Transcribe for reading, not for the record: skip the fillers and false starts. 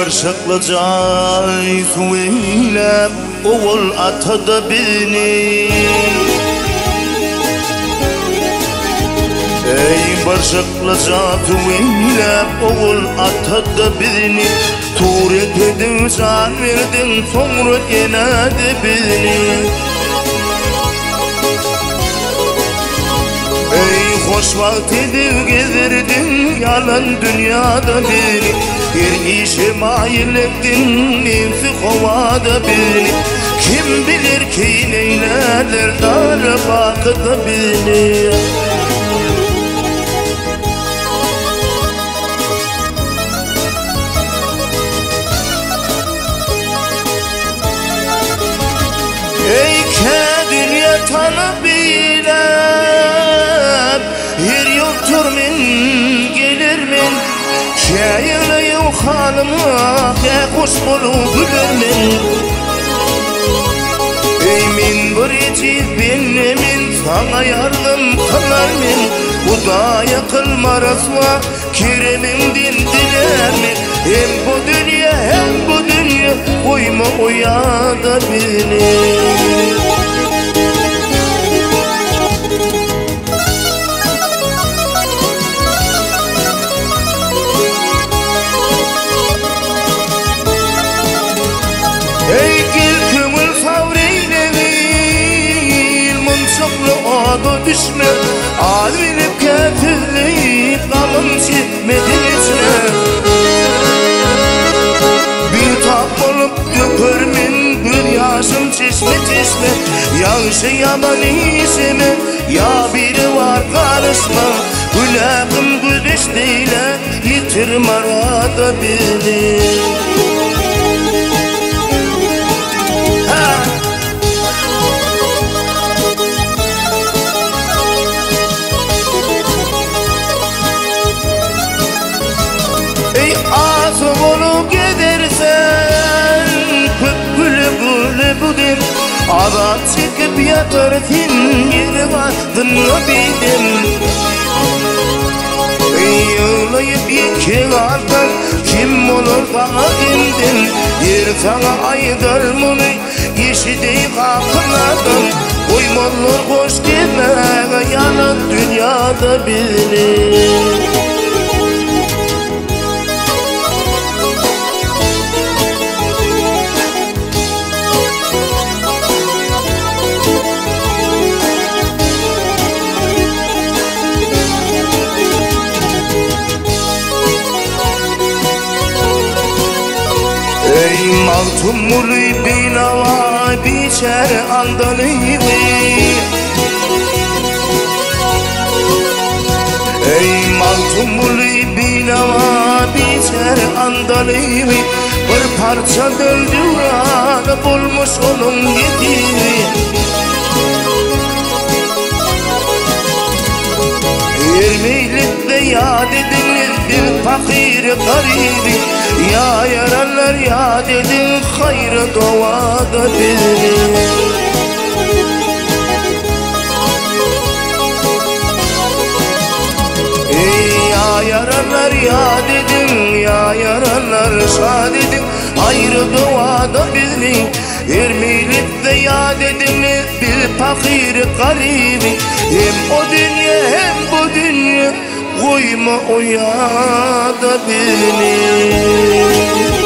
barşaklıcay suylap oğul atadı beni. Ey barşaklıcay suylap oğul atadı beni. Tur etedin can verdin sonra yenedi beni. Ey hoş vakit edip gezerdin yalan dünyada beni. Bir işe mail ettin nefsi kovada beni. Kim bilir ki neylerler dar bakıda beni. Ey ke dünya tanı bilem yer yoktur min gelir min. Şayırı yok halıma ke hoş bolu gülür min. Ey min bir eti benne min sana yardım kılar min. Hudaya kılma rasva keremimdin diler min. Hem bu dünya koyma oyada beni. Ey gel kımıl savreyleyin mınsıklı adı düşme. Al verip kefirleyip kalın çekmedin içine. Bir tak olup dökürmin bir yaşım çeşme çeşme. Yağışı yaman işime ya biri var karışma. Gülakım güneş değil yitirme arada beni. Ey ağzı olup gidersen Güle güle budur Adat çekip yatarsın Yeri vardığını bildim. Ey yığılayıp iki kalkan Kim olur bana indin. Yer sana aydar bunu Yeşideyi kalkınadım. Uymallar hoş gelmeye Yalan dünyada bilir. Ey maltumul binava biçer andalıydı. Ey maltumul binava biçer andalıydı. Bir parça döldüğünü bulmuş onun yediği. Ermeylikle yad ediniz bir fakir garibi. Ya yaranlar yad edin hayrı doğada beni. Ya yaranlar yad edin, ya yaranlar şad edin hayrı doğada beni. Ermeylikle yad ediniz bir fakir garibi. Hem o dünya hem bu dünya koyma o yada beni.